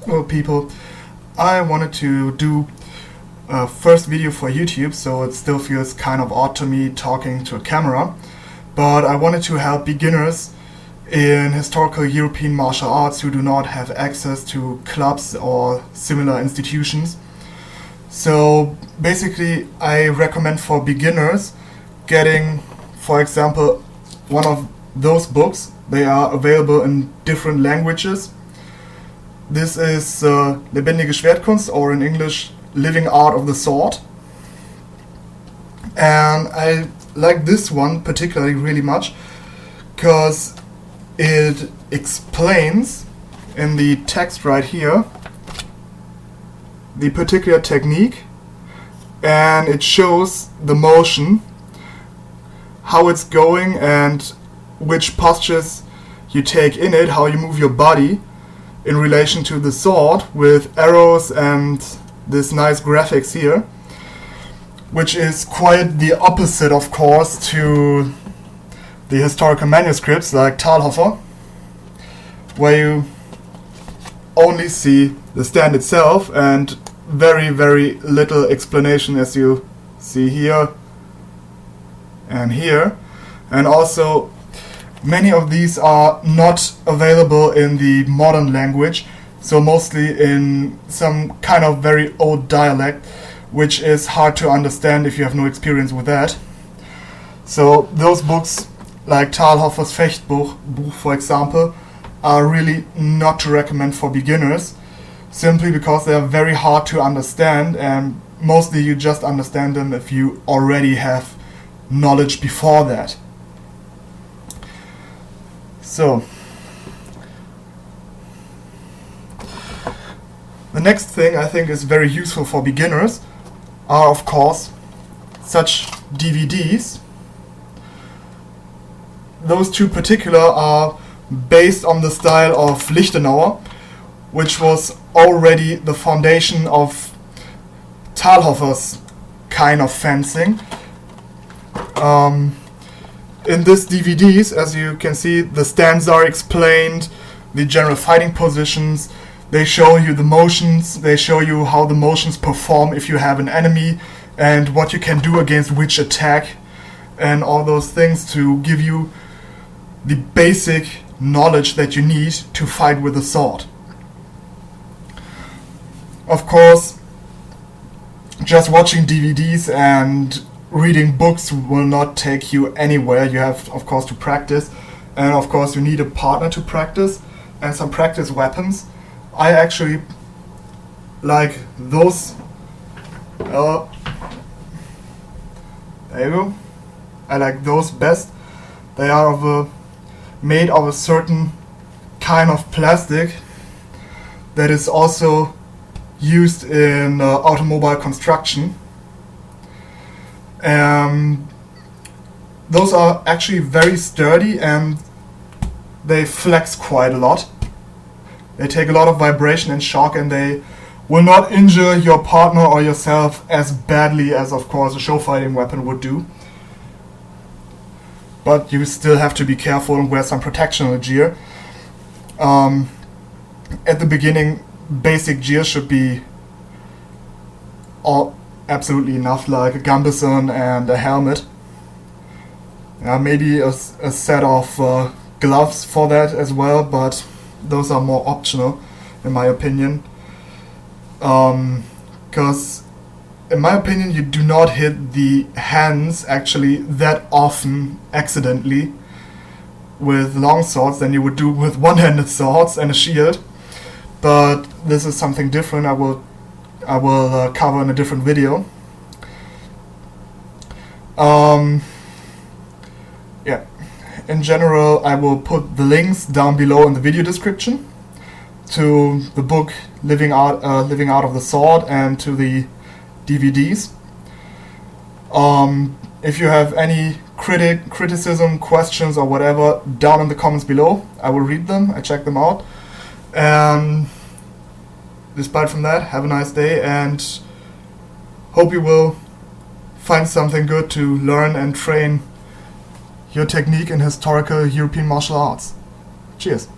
Well, people, I wanted to do a first video for YouTube, so it still feels kind of odd to me talking to a camera, but I wanted to help beginners in historical European martial arts who do not have access to clubs or similar institutions. So basically I recommend for beginners getting, for example, one of those books. They are available in different languages. This is Lebendige Schwertkunst, or in English, Living Art of the Sword. And I like this one particularly really much because it explains in the text right here the particular technique, and it shows the motion, how it's going and which postures you take in it, how you move your body in relation to the sword with arrows and this nice graphics here, which is quite the opposite, of course, to the historical manuscripts like Talhofer, where you only see the stand itself and very, very little explanation, as you see here and here. And also many of these are not available in the modern language, so mostly in some kind of very old dialect, which is hard to understand if you have no experience with that. So those books, like Talhofer's Fechtbuch, for example, are really not to recommend for beginners, simply because they are very hard to understand, and mostly you just understand them if you already have knowledge before that. So, the next thing I think is very useful for beginners are, of course, such DVDs. Those two particular are based on the style of Lichtenauer, which was already the foundation of Talhofer's kind of fencing. In this DVDs, as you can see, the stands are explained, the general fighting positions, they show you the motions, they show you how the motions perform if you have an enemy, and what you can do against which attack, and all those things to give you the basic knowledge that you need to fight with a sword. Of course, just watching DVDs and reading books will not take you anywhere. You have, of course, to practice, and of course you need a partner to practice and some practice weapons. I actually like those. There you go. I like those best. They are made of a certain kind of plastic that is also used in automobile construction. Those are actually very sturdy and they flex quite a lot. They take a lot of vibration and shock, and they will not injure your partner or yourself as badly as, of course, a show fighting weapon would do. But you still have to be careful and wear some protectional gear. At the beginning, basic gear should be all absolutely enough, like a gambesson and a helmet. Maybe a set of gloves for that as well, but those are more optional in my opinion. Because in my opinion you do not hit the hands actually that often accidentally with long swords than you would do with one-handed swords and a shield. But this is something different I will cover in a different video. Yeah, in general I will put the links down below in the video description to the book Living Art of the Sword and to the DVDs. If you have any criticism, questions or whatever, down in the comments below, I will read them, I check them out. And despite from that, have a nice day, and hope you will find something good to learn and train your technique in historical European martial arts. Cheers.